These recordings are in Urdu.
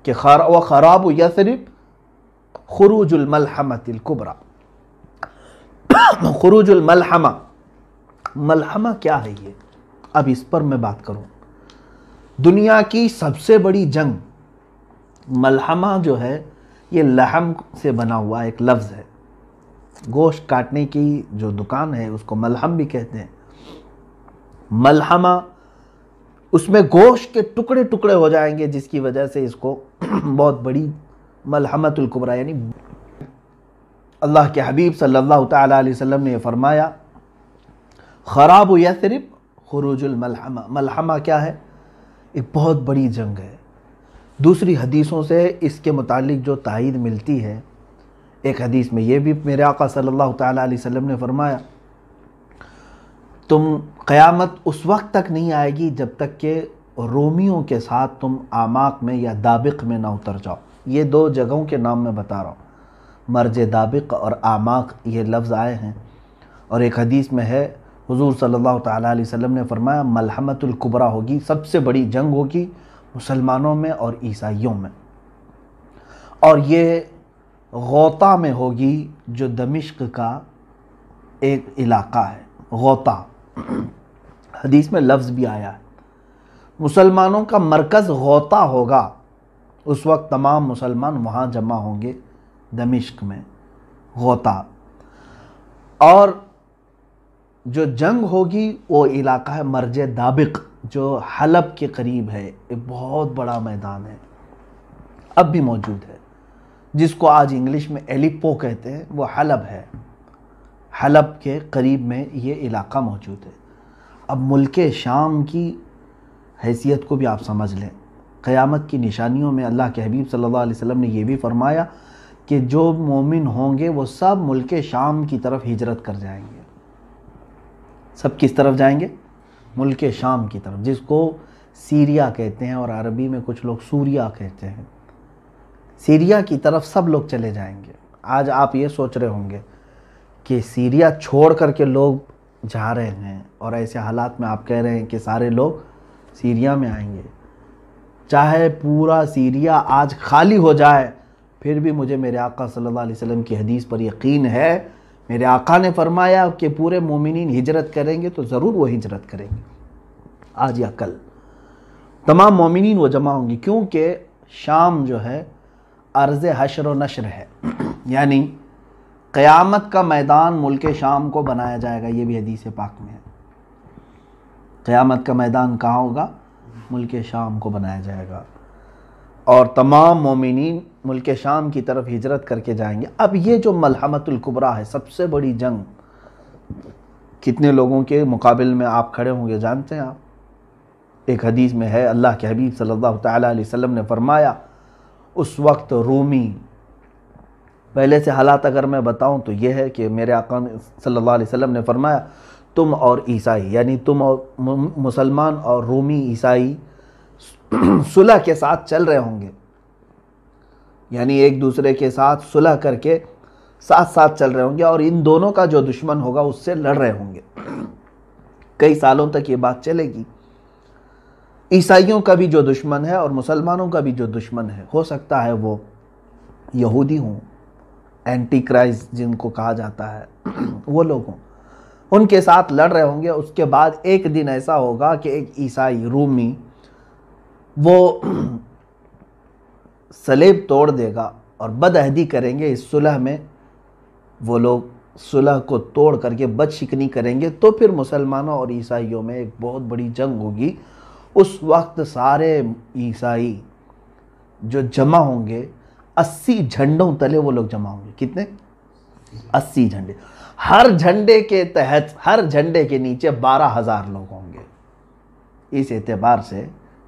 کہ خراب یثرب خروج الملحمۃ الکبریٰ. خروج الملحمہ، ملحمہ کیا ہے یہ؟ اب اس پر میں بات کروں. دنیا کی سب سے بڑی جنگ، ملحمہ جو ہے یہ لحم سے بنا ہوا ایک لفظ ہے. گوشت کاٹنے کی جو دکان ہے اس کو ملحم بھی کہتے ہیں. ملحمہ، اس میں گوشت کے ٹکڑے ٹکڑے ہو جائیں گے، جس کی وجہ سے اس کو بہت بڑی ملحمۃ الکبریٰ، یعنی اللہ کے حبیب صلی اللہ تعالیٰ علیہ وسلم نے یہ فرمایا خراب یثرب خروج الملحمہ. ملحمہ کیا ہے؟ ایک بہت بڑی جنگ ہے. دوسری حدیثوں سے اس کے متعلق جو تائید ملتی ہے، ایک حدیث میں یہ بھی میرے آقا صلی اللہ تعالیٰ علیہ وسلم نے فرمایا قیامت اس وقت تک نہیں آئے گی جب تک کہ رومیوں کے ساتھ تم آماق میں یا دابق میں نہ اتر جاؤ. یہ دو جگہوں کے نام میں بتا رہا ہوں، مرج دابق اور آماق یہ لفظ آئے ہیں. اور ایک حدیث میں ہے حضور صلی اللہ تعالیٰ علیہ وسلم نے فرمایا ملحمۃ الکبریٰ ہوگی، سب سے بڑی جنگ ہوگی مسلمانوں میں اور عیسائیوں میں، اور یہ غوطہ میں ہوگی جو دمشق کا ایک علاقہ ہے. غوطہ حدیث میں لفظ بھی آیا ہے. مسلمانوں کا مرکز غوطہ ہوگا، اس وقت تمام مسلمان وہاں جمع ہوں گے دمشق میں، غوطہ. اور جو جنگ ہوگی وہ علاقہ ہے مرج دابق جو حلب کے قریب ہے. ایک بہت بڑا میدان ہے، اب بھی موجود ہے، جس کو آج انگلش میں ایلیپو کہتے ہیں، وہ حلب ہے. حلب کے قریب میں یہ علاقہ موجود ہے. اب ملک شام کی حیثیت کو بھی آپ سمجھ لیں. قیامت کی نشانیوں میں اللہ کے حبیب صلی اللہ علیہ وسلم نے یہ بھی فرمایا کہ جو مومن ہوں گے وہ سب ملک شام کی طرف ہجرت کر جائیں گے. سب کس طرف جائیں گے؟ ملک شام کی طرف، جس کو سیریا کہتے ہیں اور عربی میں کچھ لوگ سوریا کہتے ہیں. سیریا کی طرف سب لوگ چلے جائیں گے. آج آپ یہ سوچ رہے ہوں گے کہ سیریا چھوڑ کر کے لوگ جا رہے ہیں، اور ایسے حالات میں آپ کہہ رہے ہیں کہ سارے لوگ سیریا میں آئیں گے. چاہے پورا سیریا آج خالی ہو جائے پھر بھی مجھے میرے آقا صلی اللہ علیہ وسلم کی حدیث پر یقین ہے. میرے آقا نے فرمایا کہ پورے مومنین ہجرت کریں گے تو ضرور وہ ہجرت کریں گے. آج یا کل تمام مومنین وہ جمع ہوں گے، کیونکہ شام جو ہے ارض حشر و نشر ہے، یعنی قیامت کا میدان ملک شام کو بنایا جائے گا. یہ بھی حدیث پاک میں ہے. قیامت کا میدان کہاں ہوگا؟ ملک شام کو بنایا جائے گا، اور تمام مومنین ملک شام کی طرف ہجرت کر کے جائیں گے. اب یہ جو ملحمۃ الکبریٰ ہے، سب سے بڑی جنگ، کتنے لوگوں کے مقابل میں آپ کھڑے ہوں گے جانتے ہیں آپ؟ ایک حدیث میں ہے اللہ کے حبیب صلی اللہ تعالیٰ علیہ وسلم نے فرمایا اس وقت رومی، پہلے سے حالات اگر میں بتاؤں تو یہ ہے کہ میرے آقا صلی اللہ علیہ وسلم نے فرمایا تم اور عیسائی، یعنی تم اور مسلمان اور رومی عیسائی صلح کے ساتھ چل رہے ہوں گے، یعنی ایک دوسرے کے ساتھ صلح کر کے ساتھ ساتھ چل رہے ہوں گے، اور ان دونوں کا جو دشمن ہوگا اس سے لڑ رہے ہوں گے. کئی سالوں تک یہ بات چلے گی. عیسائیوں کا بھی جو دشمن ہے اور مسلمانوں کا بھی جو دشمن ہے، ہو سکتا ہے وہ یہودی ہوں، اینٹی کرائسٹ جن کو کہا جاتا ہے، وہ لوگ ہوں، ان کے ساتھ لڑ رہے ہوں گے. اس کے بعد ایک دن ایسا ہوگا کہ ایک عیسائی رومی وہ صلیب توڑ دے گا اور بدعہدی کریں گے. اس صلح میں وہ لوگ صلح کو توڑ کر کے بد شکنی کریں گے، تو پھر مسلمانوں اور عیسائیوں میں ایک بہت بڑی جنگ ہوگی. اس وقت سارے عیسائی جو جمع ہوں گے 80 جھنڈوں تلے وہ لوگ جمع ہوں گے. کتنے؟ 80 جھنڈے. ہر جھنڈے کے تحت، ہر جھنڈے کے نیچے 12,000 لوگ ہوں گے. اس اعتبار سے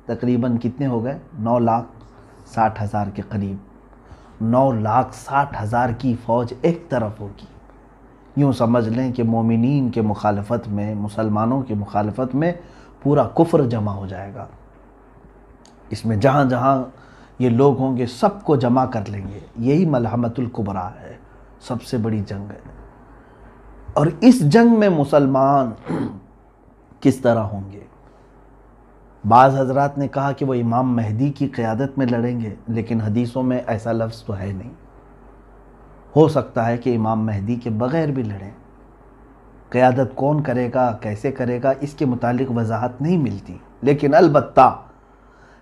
تقریباً کتنے ہو گئے؟ 9,60,000 کے قریب. 9,60,000 کی فوج ایک طرف ہوگی. یوں سمجھ لیں کہ مومنین کے مخالفت میں، مسلمانوں کے مخالفت میں پورا کفر جمع ہو جائے گا. اس میں جہاں جہاں یہ لوگ ہوں گے سب کو جمع کر لیں گے. یہی ملحمۃ الکبریٰ ہے، سب سے بڑی جنگ ہے. اور اس جنگ میں مسلمان کس طرح ہوں گے؟ بعض حضرات نے کہا کہ وہ امام مہدی کی قیادت میں لڑیں گے، لیکن حدیثوں میں ایسا لفظ تو ہے نہیں۔ ہو سکتا ہے کہ امام مہدی کے بغیر بھی لڑیں۔ قیادت کون کرے گا، کیسے کرے گا، اس کے متعلق وضاحت نہیں ملتی، لیکن البتہ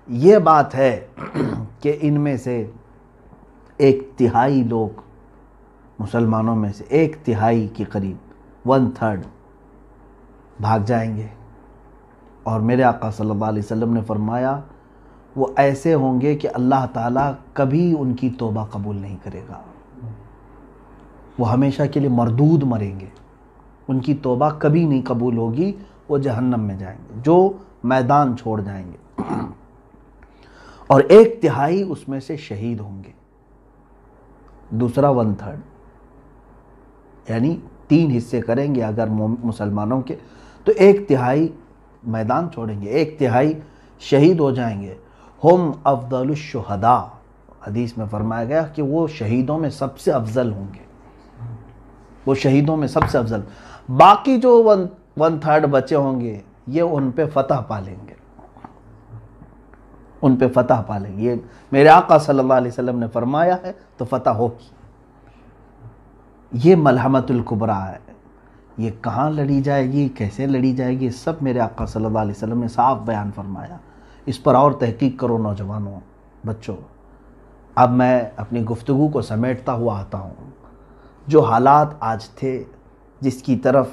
یہ بات ہے کہ ان میں سے 1/3 لوگ، مسلمانوں میں سے 1/3 کے قریب 1/3 بھاگ جائیں گے، اور میرے آقا صلی اللہ علیہ وسلم نے فرمایا وہ ایسے ہوں گے کہ اللہ تعالیٰ کبھی ان کی توبہ قبول نہیں کرے گا، وہ ہمیشہ کے لیے مردود مریں گے، ان کی توبہ کبھی نہیں قبول ہوگی، وہ جہنم میں جائیں گے، جو میدان چھوڑ جائیں گے، اور 1/3 اس میں سے شہید ہوں گے، دوسرا 1/3، یعنی 3 حصے کریں گے اگر مسلمانوں کے، تو 1/3 میدان چھوڑیں گے، 1/3 شہید ہو جائیں گے۔ ہم افضل الشہداء، حدیث میں فرمایا گیا کہ وہ شہیدوں میں سب سے افضل ہوں گے، وہ شہیدوں میں سب سے افضل۔ باقی جو 1/3 بچے ہوں گے یہ ان پہ فتح پالیں گے، ان پہ فتح پالیں گے، یہ میرے آقا صلی اللہ علیہ وسلم نے فرمایا ہے تو فتح ہوگی۔ یہ ملحمۃ الکبریٰ ہے، یہ کہاں لڑی جائے گی، کیسے لڑی جائے گی، سب میرے آقا صلی اللہ علیہ وسلم نے صاف بیان فرمایا۔ اس پر اور تحقیق کرو نوجوانوں، بچوں۔ اب میں اپنی گفتگو کو سمیٹتا ہوا آتا ہوں۔ جو حالات آج تھے، جس کی طرف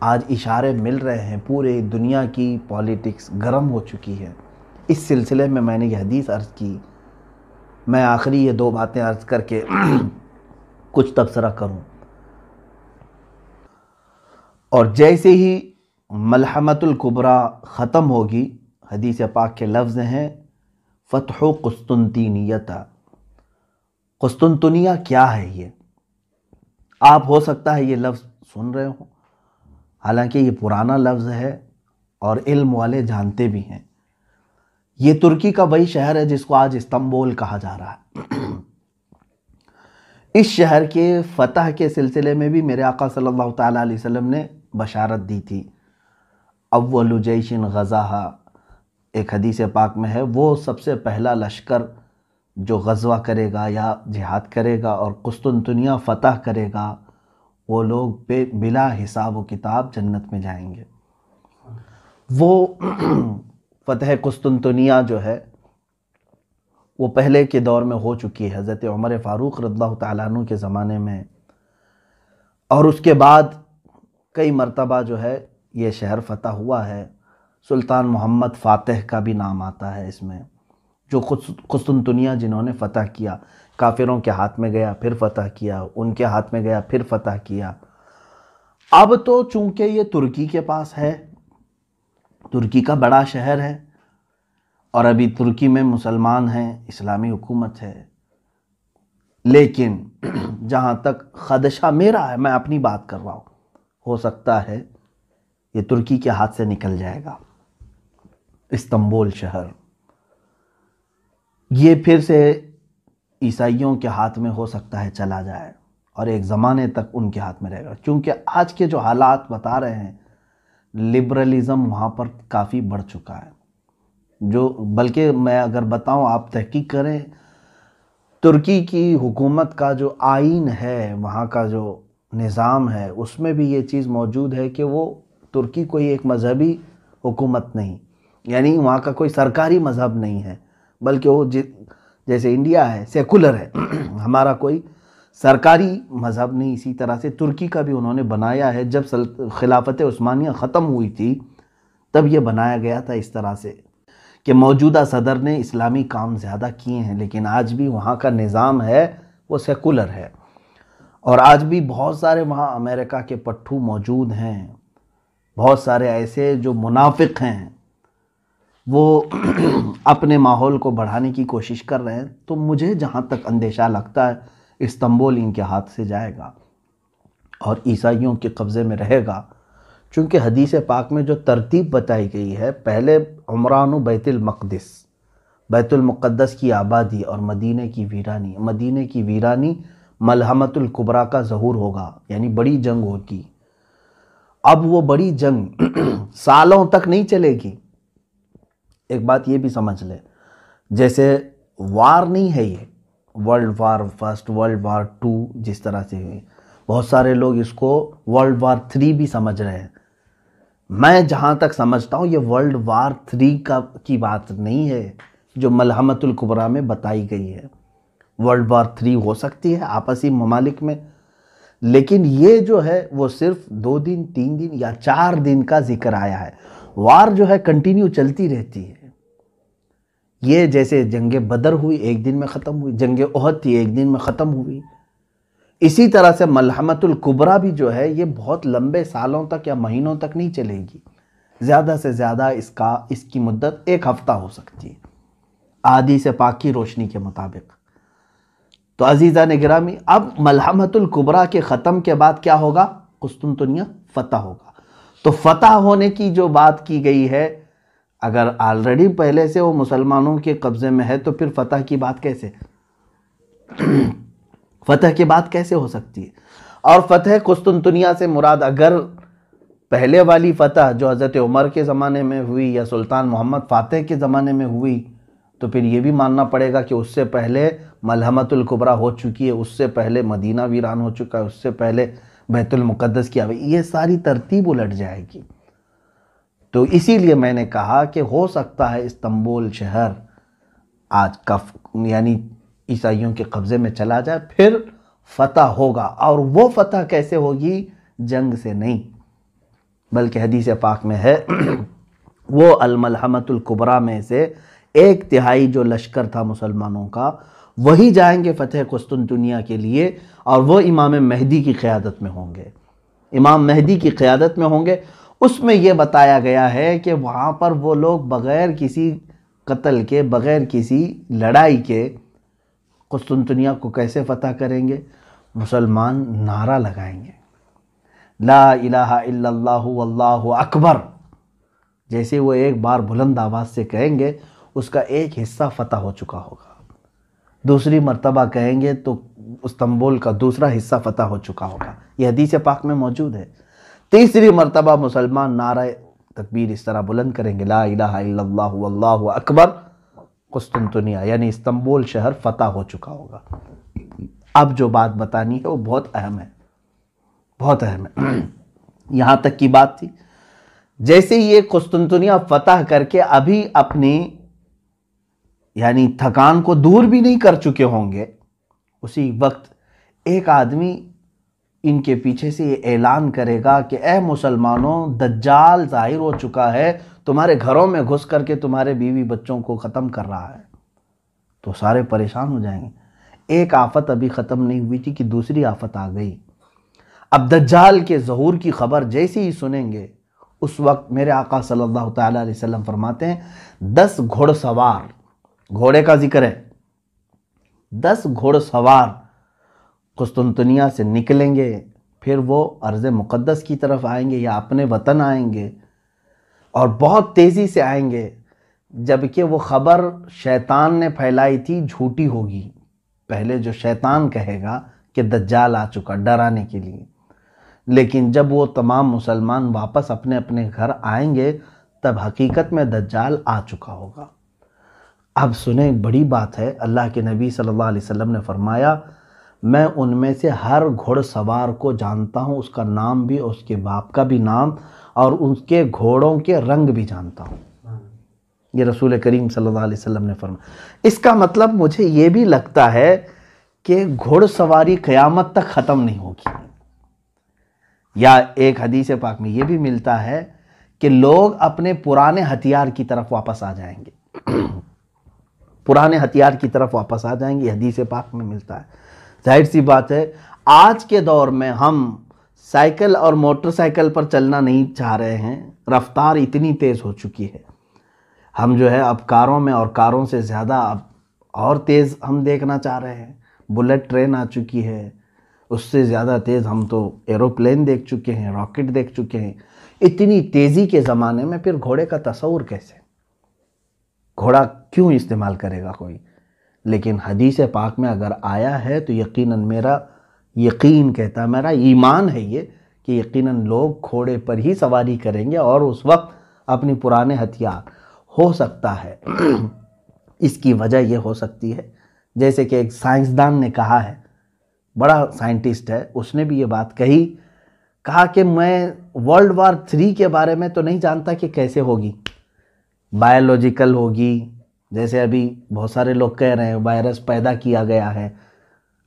آج اشارے مل رہے ہیں، پورے دنیا کی پولیٹکس گرم ہو چکی ہے، اس سلسلے میں نے یہ حدیث عرض کی۔ میں آخری یہ 2 باتیں عرض کر کے کچھ تبصرہ کروں۔ اور جیسے ہی ملحمۃ الکبریٰ ختم ہوگی، حدیث پاک کے لفظ ہیں فتح قسطنطینیہ۔ قسطنطنیہ کیا ہے؟ یہ آپ ہو سکتا ہے یہ لفظ سن رہے ہوں، حالانکہ یہ پرانا لفظ ہے اور علم والے جانتے بھی ہیں۔ یہ ترکی کا وہی شہر ہے جس کو آج استنبول کہا جا رہا ہے۔ اس شہر کے فتح کے سلسلے میں بھی میرے آقا صلی اللہ تعالیٰ علیہ وسلم نے بشارت دی تھی۔ اول جیش غزاہا، ایک حدیث پاک میں ہے، وہ سب سے پہلا لشکر جو غزوہ کرے گا یا جہاد کرے گا اور قسطنطنیہ فتح کرے گا، وہ لوگ بلا حساب و کتاب جنت میں جائیں گے۔ وہ فتح قسطنطنیہ جو ہے وہ پہلے کے دور میں ہو چکی ہے، حضرت عمر فاروق رضی اللہ تعالیٰ عنہ کے زمانے میں، اور اس کے بعد کئی مرتبہ جو ہے یہ شہر فتح ہوا ہے۔ سلطان محمد فاتح کا بھی نام آتا ہے اس میں، جو قسطنطنیہ جنہوں نے فتح کیا، کافروں کے ہاتھ میں گیا پھر فتح کیا، ان کے ہاتھ میں گیا پھر فتح کیا۔ اب تو چونکہ یہ ترکی کے پاس ہے، ترکی کا بڑا شہر ہے، اور ابھی ترکی میں مسلمان ہیں، اسلامی حکومت ہے، لیکن جہاں تک خدشہ میرا ہے، میں اپنی بات کر رہا ہوں، ہو سکتا ہے یہ ترکی کے ہاتھ سے نکل جائے گا استنبول شہر، یہ پھر سے عیسائیوں کے ہاتھ میں ہو سکتا ہے چلا جائے، اور ایک زمانے تک ان کے ہاتھ میں رہے گا، کیونکہ آج کے جو حالات بتا رہے ہیں، لبرلزم وہاں پر کافی بڑھ چکا ہے، جو بلکہ میں اگر بتاؤں، آپ تحقیق کریں، ترکی کی حکومت کا جو آئین ہے، وہاں کا جو نظام ہے، اس میں بھی یہ چیز موجود ہے کہ وہ ترکی کوئی ایک مذہبی حکومت نہیں، یعنی وہاں کا کوئی سرکاری مذہب نہیں ہے، بلکہ وہ جیسے انڈیا ہے سیکولر ہے، ہمارا کوئی سرکاری مذہب نہیں، اسی طرح سے ترکی کا بھی انہوں نے بنایا ہے۔ جب خلافت عثمانیہ ختم ہوئی تھی تب یہ بنایا گیا تھا اس طرح سے کہ موجودہ صدر نے اسلامی کام زیادہ کیے ہیں، لیکن آج بھی وہاں کا نظام ہے وہ سیکولر ہے، اور آج بھی بہت سارے وہاں امریکہ کے پٹھو موجود ہیں، بہت سارے ایسے جو منافق ہیں، وہ اپنے ماحول کو بڑھانے کی کوشش کر رہے ہیں۔ تو مجھے جہاں تک اندیشہ لگتا ہے استنبول ان کے ہاتھ سے جائے گا اور عیسائیوں کے قبضے میں رہے گا، چونکہ حدیث پاک میں جو ترتیب بتائی گئی ہے، پہلے عمران و بیت المقدس، بیت المقدس کی آبادی اور مدینہ کی ویرانی، مدینہ کی ویرانی ملحمۃ الکبریٰ کا ظہور ہوگا، یعنی بڑی جنگ ہوگی۔ اب وہ بڑی جنگ سالوں تک نہیں چلے گی، ایک بات یہ بھی سمجھ لیں، جیسے وار نہیں ہے یہ world war first, world war two جس طرح سے ہوئی، بہت سارے لوگ اس کو ورلڈ وار 3 بھی سمجھ رہے ہیں۔ میں جہاں تک سمجھتا ہوں یہ ورلڈ وار 3 کی بات نہیں ہے جو ملحمۃ الکبریٰ میں بتائی گئی ہے۔ ورلڈ وار 3 ہو سکتی ہے آپسی ممالک میں، لیکن یہ جو ہے وہ صرف 2 دن 3 دن یا 4 دن کا ذکر آیا ہے۔ وار جو ہے کنٹینیو چلتی رہتی ہے۔ یہ جیسے جنگ بدر ہوئی 1 دن میں ختم ہوئی، جنگ احد تھی 1 دن میں ختم ہوئی، اسی طرح سے ملحمۃ الکبریٰ بھی جو ہے یہ بہت لمبے سالوں تک یا مہینوں تک نہیں چلے گی، زیادہ سے زیادہ اس کی مدت 1 ہفتہ ہو سکتی ہے احادیث پاک کی روشنی کے مطابق۔ تو عزیزان گرامی، اب ملحمۃ الکبریٰ کے ختم کے بعد کیا ہوگا؟ قسطنطنیہ فتح ہوگا۔ تو فتح ہونے کی جو بات کی گئی ہے، اگر آلریڈی پہلے سے وہ مسلمانوں کے قبضے میں ہے تو پھر فتح کی بات کیسے ہو سکتی ہے؟ اور فتح قسطنطنیہ سے مراد اگر پہلے والی فتح جو حضرت عمر کے زمانے میں ہوئی یا سلطان محمد فاتح کے زمانے میں ہوئی، تو پھر یہ بھی ماننا پڑے گا کہ اس سے پہلے ملحمۃ الکبریٰ ہو چکی ہے، اس سے پہلے مدینہ ویران ہو چکا ہے، اس سے پہلے بیت المقدس کی یہ ساری ترتیب الٹ جائے گی۔ تو اسی لیے میں نے کہا کہ ہو سکتا ہے استنبول شہر آج کا یعنی عیسائیوں کے قبضے میں چلا جائے، پھر فتح ہوگا، اور وہ فتح کیسے ہوگی؟ جنگ سے نہیں، بلکہ حدیث پاک میں ہے وہ الملحمۃ الکبریٰ میں سے 1/3 جو لشکر تھا مسلمانوں کا، وہی جائیں گے فتح قسطنطنیہ کے لیے، اور وہ امام مہدی کی قیادت میں ہوں گے۔ امام مہدی کی قیادت میں ہوں گے۔ اس میں یہ بتایا گیا ہے کہ وہاں پر وہ لوگ بغیر کسی قتل کے، بغیر کسی لڑائی کے قسطنطنیہ کو کیسے فتح کریں گے؟ مسلمان نعرہ لگائیں گے، لا الہ الا اللہ واللہ اکبر، جیسے وہ ایک بار بلند آواز سے کہیں گے اس کا ایک حصہ فتح ہو چکا ہوگا، دوسری مرتبہ کہیں گے تو استنبول کا دوسرا حصہ فتح ہو چکا ہوگا، یہ حدیث پاک میں موجود ہے۔ تیسری مرتبہ مسلمان نعرہ تکبیر اس طرح بلند کریں گے، لا الہ الا اللہ واللہ اکبر، قسطنطنیہ یعنی استنبول شہر فتح ہو چکا ہوگا۔ اب جو بات بتانی ہے وہ بہت اہم ہے، بہت اہم ہے۔ یہاں تک کی بات تھی، جیسے یہ قسطنطنیہ فتح کر کے ابھی اپنی یعنی تھکان کو دور بھی نہیں کر چکے ہوں گے، اسی وقت ایک آدمی ان کے پیچھے سے یہ اعلان کرے گا کہ اے مسلمانوں، دجال ظاہر ہو چکا ہے، تمہارے گھروں میں گھس کر کے تمہارے بیوی بچوں کو ختم کر رہا ہے، تو سارے پریشان ہو جائیں گے۔ ایک آفت ابھی ختم نہیں ہوئی تھی کہ دوسری آفت آ گئی۔ اب دجال کے ظہور کی خبر جیسے ہی سنیں گے، اس وقت میرے آقا صلی اللہ تعالیٰ علیہ وسلم فرماتے ہیں 10 گھوڑ سوار، گھوڑے کا ذکر ہے، 10 گھوڑ سوار قسطنطنیہ سے نکلیں گے، پھر وہ ارض مقدس کی طرف آئیں گے یا اپنے وطن آئیں گے، اور بہت تیزی سے آئیں گے، جبکہ وہ خبر شیطان نے پھیلائی تھی جھوٹی ہوگی۔ پہلے جو شیطان کہے گا کہ دجال آ چکا ڈرانے کے لیے، لیکن جب وہ تمام مسلمان واپس اپنے اپنے گھر آئیں گے تب حقیقت میں دجال آ چکا ہوگا۔ اب سنیں، بڑی بات ہے، اللہ کے نبی صلی اللہ علیہ وسلم نے فرمایا میں ان میں سے ہر گھوڑ سوار کو جانتا ہوں، اس کا نام بھی، اس کے باپ کا بھی نام، اور اس کے گھوڑوں کے رنگ بھی جانتا ہوں۔ یہ رسول کریم صلی اللہ علیہ وسلم نے فرمایا۔ اس کا مطلب مجھے یہ بھی لگتا ہے کہ گھوڑ سواری قیامت تک ختم نہیں ہوگی، یا ایک حدیث پاک میں یہ بھی ملتا ہے کہ لوگ اپنے پرانے ہتھیار کی طرف واپس آ جائیں گے، پرانے ہتھیار کی طرف واپس آ جائیں گے، یہ حدیث پاک میں ملتا ہے۔ ظاہر سی بات ہے آج کے دور میں ہم سائیکل اور موٹر سائیکل پر چلنا نہیں چاہ رہے ہیں، رفتار اتنی تیز ہو چکی ہے، ہم جو ہے اب کاروں میں، اور کاروں سے زیادہ اب اور تیز ہم دیکھنا چاہ رہے ہیں، بلٹ ٹرین آ چکی ہے، اس سے زیادہ تیز ہم تو ایروپلین دیکھ چکے ہیں، راکٹ دیکھ چکے ہیں۔ اتنی تیزی کے زمانے میں پھر گھوڑے کا تصور کیسے؟ گھوڑا کیوں استعمال کرے گا کوئی؟ لیکن حدیث پاک میں اگر آیا ہے تو یقیناً میرا یقین کہتا ہے، میرا ایمان ہے یہ کہ یقیناً لوگ گھوڑے پر ہی سواری کریں گے، اور اس وقت اپنی پرانے ہتھیار، ہو سکتا ہے اس کی وجہ یہ ہو سکتی ہے، جیسے کہ ایک سائنسدان نے کہا ہے، بڑا سائنٹسٹ ہے، اس نے بھی یہ بات کہا کہ میں ورلڈ وار 3 کے بارے میں تو نہیں جانتا کہ کیسے ہوگی، بایولوجیکل ہوگی، جیسے ابھی بہت سارے لوگ کہہ رہے ہیں وائرس پیدا کیا گیا ہے،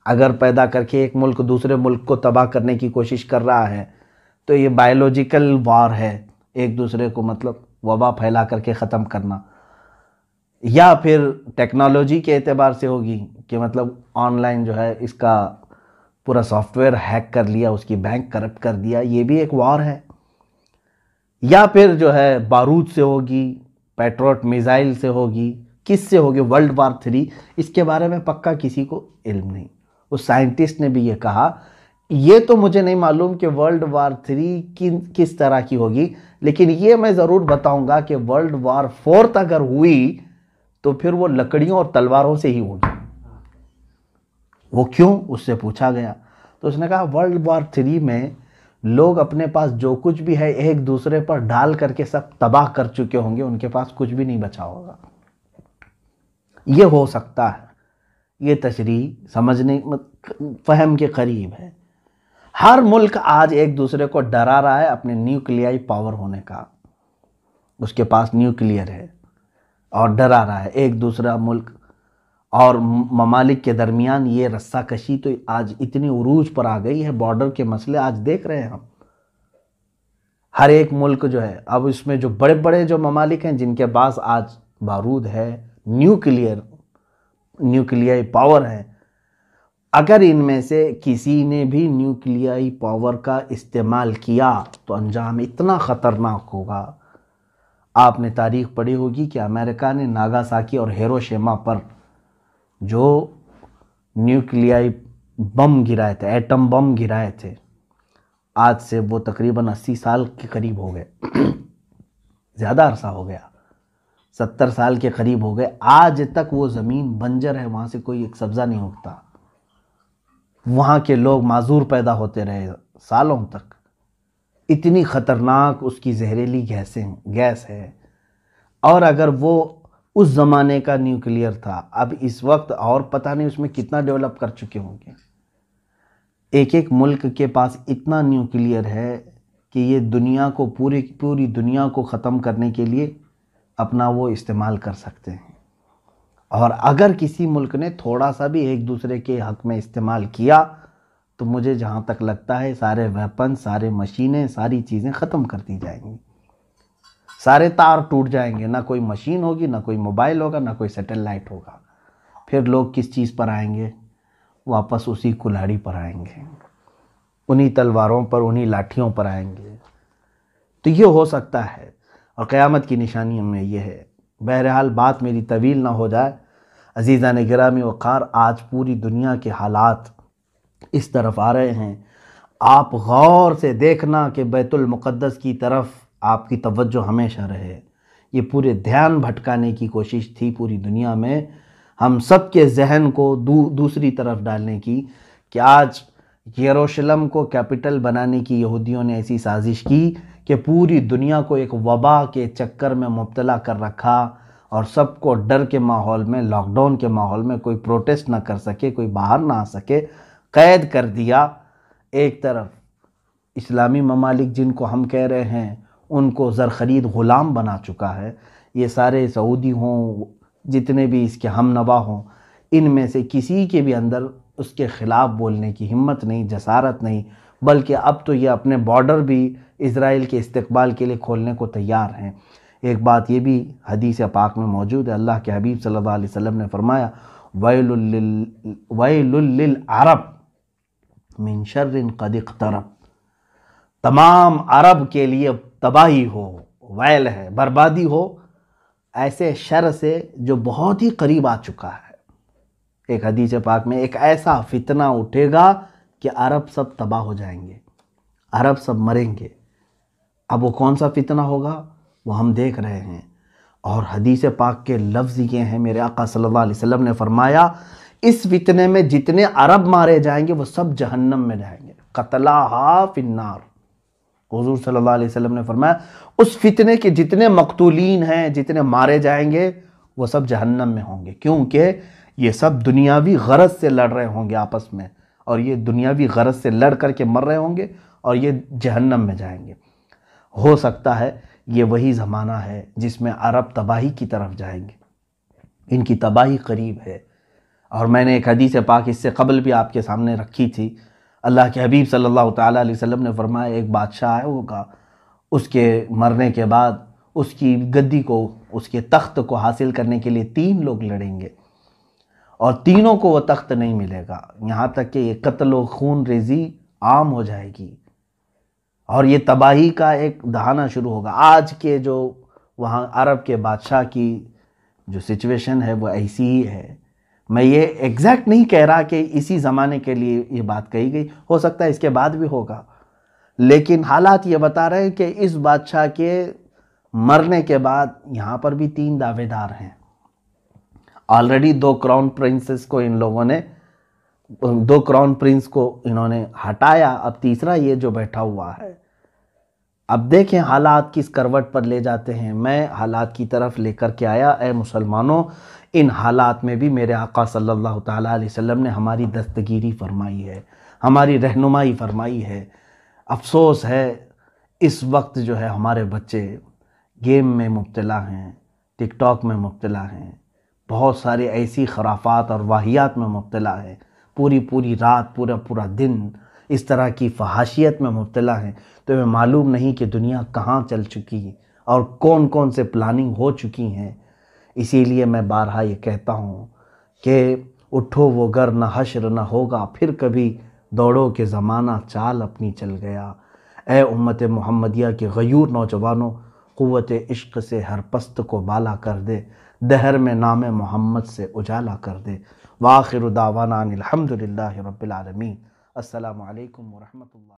اگر پیدا کر کے ایک ملک دوسرے ملک کو تباہ کرنے کی کوشش کر رہا ہے تو یہ بایولوجیکل وار ہے، ایک دوسرے کو مطلب وبا پھیلا کر کے ختم کرنا، یا پھر ٹیکنالوجی کے اعتبار سے ہوگی کہ مطلب آن لائن جو ہے اس کا پورا سافٹ ویئر ہیک کر لیا، اس کی بینک کرپٹ کر دیا، یہ بھی ایک وار ہے، یا پھر جو ہے بارود سے ہوگی، پیٹروٹ میزائل سے ہوگی، کس سے ہوگی ورلڈ وار 3، اس کے بارے میں پکا کسی کو علم نہیں۔ اس سائنٹسٹ نے بھی یہ کہا، یہ تو مجھے نہیں معلوم کہ ورلڈ وار 3 کس طرح کی ہوگی، لیکن یہ میں ضرور بتاؤں گا کہ ورلڈ وار 4 اگر ہوئی تو پھر وہ لکڑیوں اور تلواروں سے ہی ہوگی۔ وہ کیوں؟ اس سے پوچھا گیا تو اس نے کہا ورلڈ وار 3 میں لوگ اپنے پاس جو کچھ بھی ہے ایک دوسرے پر ڈال کر کے سب تباہ کر چکے ہوں گے، ان کے پاس کچھ بھی نہیں بچا ہوگا۔ یہ ہو سکتا ہے، یہ تشریح سمجھنے فہم کے قریب ہے۔ ہر ملک آج ایک دوسرے کو ڈرا رہا ہے اپنے نیوکلیائی پاور ہونے کا، اس کے پاس نیوکلیئر ہے اور ڈرا رہا ہے ایک دوسرا ملک، اور ممالک کے درمیان یہ رسہ کشی تو آج اتنی عروج پر آ گئی ہے، بارڈر کے مسئلے آج دیکھ رہے ہیں ہم۔ ہر ایک ملک جو ہے اب اس میں جو بڑے بڑے جو ممالک ہیں جن کے پاس آج بارود ہے، نیوکلیائی پاور ہے، اگر ان میں سے کسی نے بھی نیوکلیائی پاور کا استعمال کیا تو انجام اتنا خطرناک ہوگا۔ آپ نے تاریخ پڑھی ہوگی کہ امریکہ نے ناگاساکی اور ہیروشیما پر جو نیوکلیائی بم گرائے تھے، ایٹم بم گرائے تھے، آج سے وہ تقریباً 80 سال کے قریب ہو گئے، زیادہ عرصہ ہو گیا، 70 سال کے قریب ہو گئے، آج تک وہ زمین بنجر ہے، وہاں سے کوئی ایک سبزہ نہیں اگتا، وہاں کے لوگ معذور پیدا ہوتے رہے سالوں تک، اتنی خطرناک اس کی زہریلی گیس ہے۔ اور اگر وہ اس زمانے کا نیوکلیئر تھا، اب اس وقت اور پتہ نہیں اس میں کتنا ڈیولپ کر چکے ہوں گے۔ ایک ایک ملک کے پاس اتنا نیوکلیئر ہے کہ یہ دنیا کو پوری دنیا کو ختم کرنے کے لیے اپنا وہ استعمال کر سکتے ہیں، اور اگر کسی ملک نے تھوڑا سا بھی ایک دوسرے کے حق میں استعمال کیا تو مجھے جہاں تک لگتا ہے سارے ویپن، سارے مشینیں، ساری چیزیں ختم کر دی جائیں گی، سارے تار ٹوٹ جائیں گے، نہ کوئی مشین ہوگی، نہ کوئی موبائل ہوگا، نہ کوئی سیٹلائٹ ہوگا۔ پھر لوگ کس چیز پر آئیں گے؟ واپس اسی کلہاڑی پر آئیں گے، انہی تلواروں پر، انہی لاٹھیوں پر آئیں گے۔ تو یہ ہو سکتا ہے، اور قیامت کی نشانیوں میں یہ ہے۔ بہرحال بات میری طویل نہ ہو جائے، عزیزان گرامی وقار، آج پوری دنیا کے حالات اس طرف آ رہے ہیں، آپ غور سے دیکھنا کہ بیت المقدس کی طرف آپ کی توجہ ہمیشہ رہے۔ یہ پورے دھیان بھٹکانے کی کوشش تھی پوری دنیا میں، ہم سب کے ذہن کو دوسری طرف ڈالنے کی، کہ آج یروشلم کو کیپٹل بنانے کی یہودیوں نے ایسی سازش کی کہ پوری دنیا کو ایک وبا کے چکر میں مبتلا کر رکھا، اور سب کو ڈر کے ماحول میں، لاک ڈاؤن کے ماحول میں، کوئی پروٹیسٹ نہ کر سکے، کوئی باہر نہ آ سکے، قید کر دیا۔ ایک طرف اسلامی ممالک جن کو ہم کہہ رہے ہیں ان کو زرخرید غلام بنا چکا ہے، یہ سارے سعودی ہوں، جتنے بھی اس کے ہم نوا ہوں، ان میں سے کسی کے بھی اندر اس کے خلاف بولنے کی ہمت نہیں، جسارت نہیں، بلکہ اب تو یہ اپنے بارڈر بھی اسرائیل کے استقبال کے لیے کھولنے کو تیار ہیں۔ ایک بات یہ بھی حدیث پاک میں موجود ہے، اللہ کے حبیب صلی اللہ علیہ وسلم نے فرمایا وَيْلٌ لِّلْعَرَبِ مِن شَرٍ قَدِ اقْتَرَبَ، تمام عرب کے لیے تباہی ہو، ویل ہے، بربادی ہو ایسے شر سے جو بہت ہی قریب آ چکا ہے۔ ایک حدیث پاک میں ایک ایسا فتنہ اٹھے گا کہ عرب سب تباہ ہو جائیں گے، عرب سب مریں گے۔ اب وہ کون سا فتنہ ہوگا وہ ہم دیکھ رہے ہیں، اور حدیث پاک کے لفظ یہ ہیں، میرے آقا صلی اللہ علیہ وسلم نے فرمایا اس فتنے میں جتنے عرب مارے جائیں گے وہ سب جہنم میں جائیں گے، قتلاہا فی النار، حضور صلی اللہ علیہ وسلم نے فرمایا اس فتنے کے جتنے مقتولین ہیں، جتنے مارے جائیں گے، وہ سب جہنم میں ہوں گے، کیونکہ یہ سب دنیاوی غرض سے لڑ رہے ہوں گے آپس میں، اور یہ دنیاوی غرض سے لڑ کر کے مر رہے ہوں گے اور یہ جہنم میں جائیں گے۔ ہو سکتا ہے یہ وہی زمانہ ہے جس میں عرب تباہی کی طرف جائیں گے، ان کی تباہی قریب ہے۔ اور میں نے ایک حدیث پاک اس سے قبل بھی آپ کے سامنے رکھی تھی، اللہ کے حبیب صلی اللہ تعالیٰ علیہ وسلم نے فرمایا ایک بادشاہ ہوگا، اس کے مرنے کے بعد اس کی گدی کو، اس کے تخت کو حاصل کرنے کے لیے 3 لوگ لڑیں گے، اور تینوں کو وہ تخت نہیں ملے گا، یہاں تک کہ یہ قتل و خون ریزی عام ہو جائے گی، اور یہ تباہی کا ایک دہانا شروع ہوگا۔ آج کے جو وہاں عرب کے بادشاہ کی جو سچویشن ہے وہ ایسی ہی ہے۔ میں یہ ایگزیکٹ نہیں کہہ رہا کہ اسی زمانے کے لیے یہ بات کہی گئی، ہو سکتا ہے اس کے بعد بھی ہوگا، لیکن حالات یہ بتا رہے ہیں کہ اس بادشاہ کے مرنے کے بعد یہاں پر بھی 3 دعوے دار ہیں۔ آلریڈی 2 کراؤن پرنسز کو ان لوگوں نے، 2 کراؤن پرنس کو انہوں نے ہٹایا، اب تیسرا یہ جو بیٹھا ہوا ہے۔ اب دیکھیں حالات کس کروٹ پر لے جاتے ہیں۔ میں حالات کی طرف لے کر کے آیا، اے مسلمانوں، ان حالات میں بھی میرے آقا صلی اللہ تعالیٰ علیہ وسلم نے ہماری دستگیری فرمائی ہے، ہماری رہنمائی فرمائی ہے۔ افسوس ہے اس وقت جو ہے ہمارے بچے گیم میں مبتلا ہیں، ٹک ٹاک میں مبتلا ہیں، بہت سارے ایسی خرافات اور واہیات میں مبتلا ہیں، پوری رات پورا دن اس طرح کی فحاشیت میں مبتلا ہیں، تو ہمیں معلوم نہیں کہ دنیا کہاں چل چکی اور کون سے پلاننگ ہو چکی ہیں۔ اسی لیے میں بارہا یہ کہتا ہوں کہ اٹھو وہ گر نہ حشر نہ ہوگا پھر کبھی، دوڑو کہ زمانہ چال اپنی چل گیا۔ اے امت محمدیہ کے غیور نوجوانوں، قوت عشق سے ہر پست کو بالا کر دے، دہر میں نام محمد سے اجالا کر دے۔ وآخر دعوانا ان الحمدللہ رب العالمین۔ السلام علیکم ورحمۃ اللہ۔